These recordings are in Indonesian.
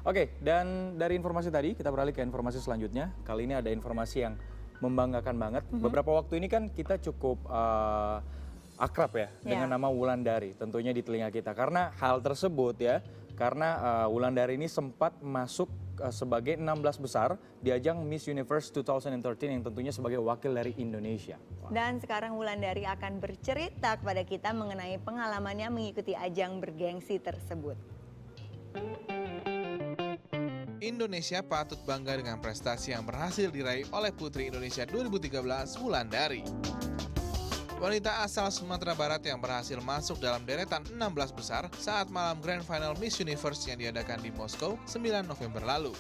Oke, dan dari informasi tadi kita beralih ke informasi selanjutnya. Kali ini ada informasi yang membanggakan banget. Beberapa waktu ini kan kita cukup akrab ya dengan nama Wulandari tentunya di telinga kita. Karena hal tersebut ya, karena Wulandari ini sempat masuk sebagai 16 besar di ajang Miss Universe 2013 yang tentunya sebagai wakil dari Indonesia. Dan sekarang Wulandari akan bercerita kepada kita mengenai pengalamannya mengikuti ajang bergengsi tersebut. Indonesia patut bangga dengan prestasi yang berhasil diraih oleh Putri Indonesia 2013 Wulandari. Wanita asal Sumatera Barat yang berhasil masuk dalam deretan 16 besar saat malam Grand Final Miss Universe yang diadakan di Moskow 9 November lalu.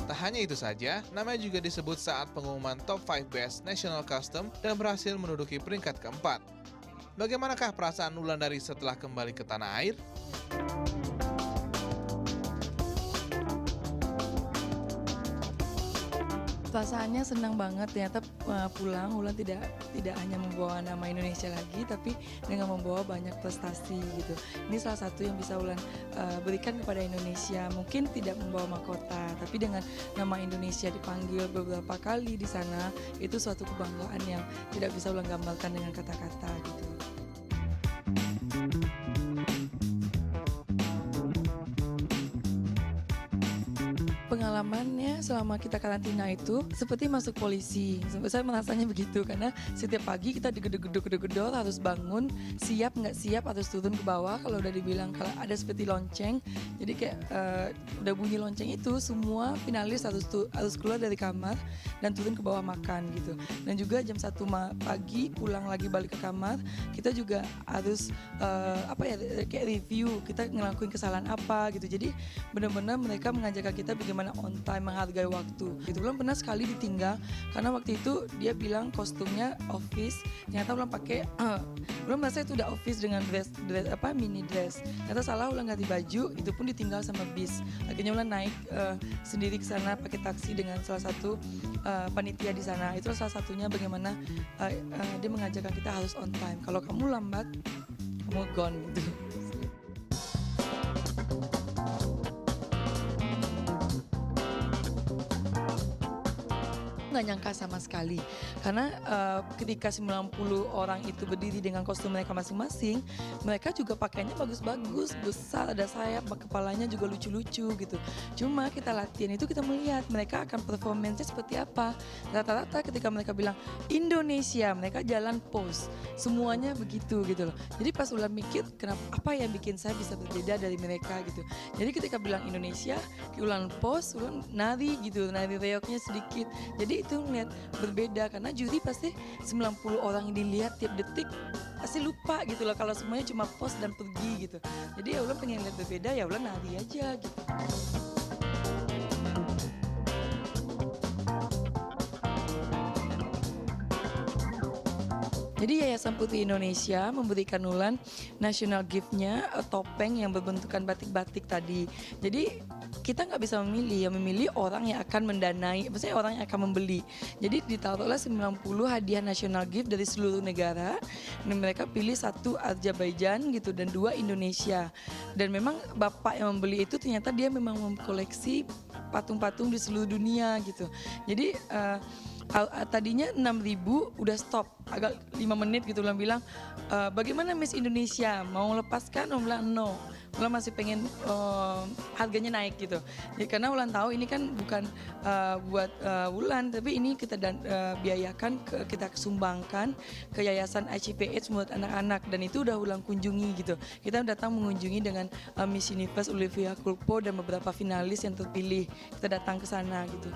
Tak hanya itu saja, namanya juga disebut saat pengumuman Top 5 Best National Costume dan berhasil menduduki peringkat keempat. Bagaimanakah perasaan Wulandari setelah kembali ke tanah air? Perasaannya senang banget, ternyata pulang Wulan tidak hanya membawa nama Indonesia lagi, tapi dengan membawa banyak prestasi gitu. Ini salah satu yang bisa Wulan berikan kepada Indonesia. Mungkin tidak membawa mahkota, tapi dengan nama Indonesia dipanggil beberapa kali di sana, itu suatu kebanggaan yang tidak bisa Wulan gambarkan dengan kata-kata gitu. Pengalamannya selama kita karantina itu seperti masuk polisi. Saya merasanya begitu karena setiap pagi kita digedor-gedor harus bangun, siap nggak siap harus turun ke bawah. Kalau udah dibilang kalau ada seperti lonceng, jadi kayak udah bunyi lonceng itu semua finalis harus keluar dari kamar dan turun ke bawah makan gitu. Dan juga jam 1 pagi pulang lagi balik ke kamar, kita juga harus kayak review kita ngelakuin kesalahan apa gitu. Jadi benar-benar mereka mengajarkan kita bagaimana on time, menghargai waktu. Gitu. Belum pernah sekali ditinggal karena waktu itu dia bilang kostumnya office, ternyata belum pakai belum merasa itu udah office dengan mini dress. Ternyata salah ulang ganti baju, itu pun ditinggal sama bis. Akhirnya ulang naik sendiri ke sana pakai taksi dengan salah satu panitia di sana. Itu salah satunya bagaimana dia mengajarkan kita harus on time. Kalau kamu lambat, kamu gone gitu. Nggak nyangka sama sekali karena ketika 90 orang itu berdiri dengan kostum mereka masing-masing, mereka juga pakaiannya bagus-bagus, besar, ada sayap, kepalanya juga lucu-lucu gitu. Cuma kita latihan itu kita melihat mereka akan performance-nya seperti apa. Rata-rata ketika mereka bilang Indonesia, mereka jalan pose, semuanya begitu gitu loh. Jadi pas ulang mikir kenapa apa yang bikin saya bisa berbeda dari mereka gitu. Jadi ketika bilang Indonesia, ulang pose, ulang nari gitu, nari reoknya sedikit. Jadi itu ngeliat berbeda karena juri pasti 90 orang yang dilihat tiap detik pasti lupa gitu loh kalau semuanya cuma post dan pergi gitu. Jadi ya udah pengen lihat berbeda, ya udah nari aja gitu. Jadi Yayasan Putri Indonesia memberikan Wulan national gift-nya topeng yang berbentukan batik-batik tadi. Jadi kita nggak bisa memilih, yang memilih orang yang akan mendanai, maksudnya orang yang akan membeli. Jadi ditaruhlah 90 hadiah national gift dari seluruh negara. Dan mereka pilih 1 Azerbaijan gitu dan 2 Indonesia. Dan memang bapak yang membeli itu ternyata dia memang mengkoleksi patung-patung di seluruh dunia gitu. Jadi tadinya 6.000 udah stop agak 5 menit gitu bilang bagaimana Miss Indonesia mau lepaskan? Bilang no. Ulan masih pengen harganya naik gitu. Jadi karena Ulan tahu ini kan bukan buat Wulan, tapi ini kita biayakan, kita sumbangkan ke Yayasan ICPH buat anak-anak dan itu udah Ulan kunjungi gitu. Kita datang mengunjungi dengan Miss Universe Olivia Culpo dan beberapa finalis yang terpilih. Kita datang ke sana gitu.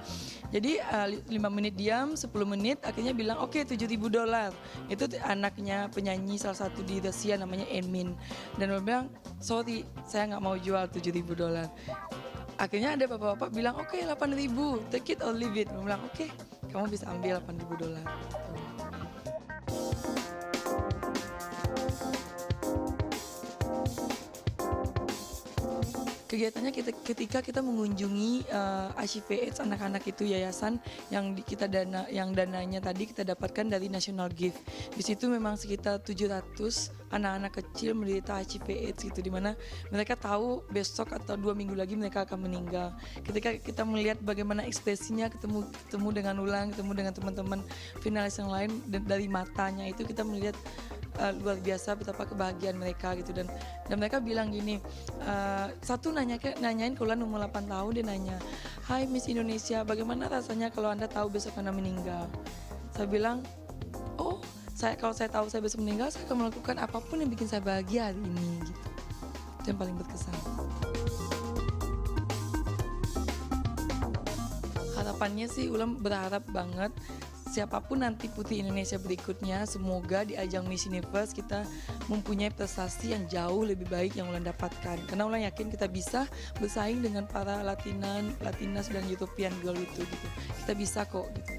Jadi 5 menit diam, 10 menit akhirnya bilang oke, $7.000. Itu anaknya penyanyi salah satu di Rusia namanya Emin. Dan dia bilang sorry, saya nggak mau jual $7.000. Akhirnya ada bapak-bapak bilang oke, 8.000, take it or leave it. Dia bilang oke, kamu bisa ambil $8.000. Kegiatannya ketika kita mengunjungi HIVH anak-anak itu yayasan yang dananya tadi kita dapatkan dari National Gift. Di situ memang sekitar 700 anak-anak kecil menderita HIV/AIDS gitu, dimana mereka tahu besok atau 2 minggu lagi mereka akan meninggal. Ketika kita melihat bagaimana ekspresinya, ketemu dengan Ulan, ketemu dengan teman-teman finalis yang lain, dari matanya itu kita melihat luar biasa betapa kebahagiaan mereka gitu. Dan mereka bilang gini, satu nanyain ke Ulan umur 8 tahun, dia nanya, "Hai Miss Indonesia, bagaimana rasanya kalau Anda tahu besok Anda meninggal?" Saya bilang, "Oh, kalau saya tahu saya besok meninggal, saya akan melakukan apapun yang bikin saya bahagia hari ini," gitu. Itu yang paling berkesan. Harapannya sih Ulan berharap banget siapapun nanti Putri Indonesia berikutnya, semoga di ajang Miss Universe kita mempunyai prestasi yang jauh lebih baik yang Ulan dapatkan. Karena Ulan yakin kita bisa bersaing dengan para Latinas dan European Girl itu gitu. Kita bisa kok gitu.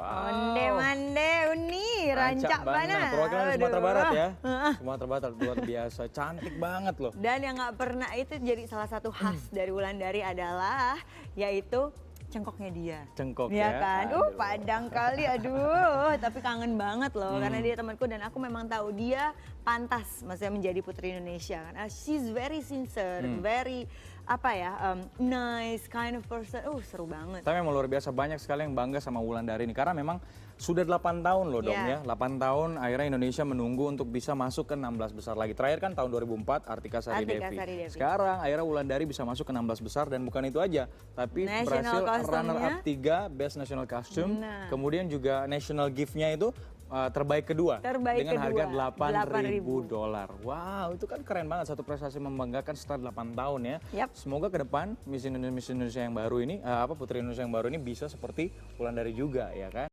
Onde mande Uni, rancak banget. Perwakilan Aduh. Sumatera Barat ya. Sumatera Barat luar biasa, cantik banget loh. Dan yang nggak pernah itu jadi salah satu khas dari Wulandari adalah yaitu cengkoknya dia. Cengkok Iya ya. kan? Aduh. Padang kali, aduh. Tapi kangen banget loh, karena dia temanku dan aku memang tahu dia pantas maksudnya menjadi Putri Indonesia kan. She's very sincere, very nice kind of person. Seru banget. Tapi memang luar biasa, banyak sekali yang bangga sama Wulandari ini karena memang sudah 8 tahun loh dong ya. 8 tahun akhirnya Indonesia menunggu untuk bisa masuk ke 16 besar lagi. Terakhir kan tahun 2004 Artika Sari Devi. Sekarang akhirnya Wulandari bisa masuk ke 16 besar dan bukan itu aja, tapi berhasil runner up 3 Best National Costume. Kemudian juga National Gift-nya itu terbaik kedua dengan harga $8.000. Wow, itu kan keren banget, satu prestasi membanggakan setelah 8 tahun ya. Semoga ke depan Miss Indonesia yang baru ini, Putri Indonesia yang baru ini bisa seperti Wulandari juga ya kan.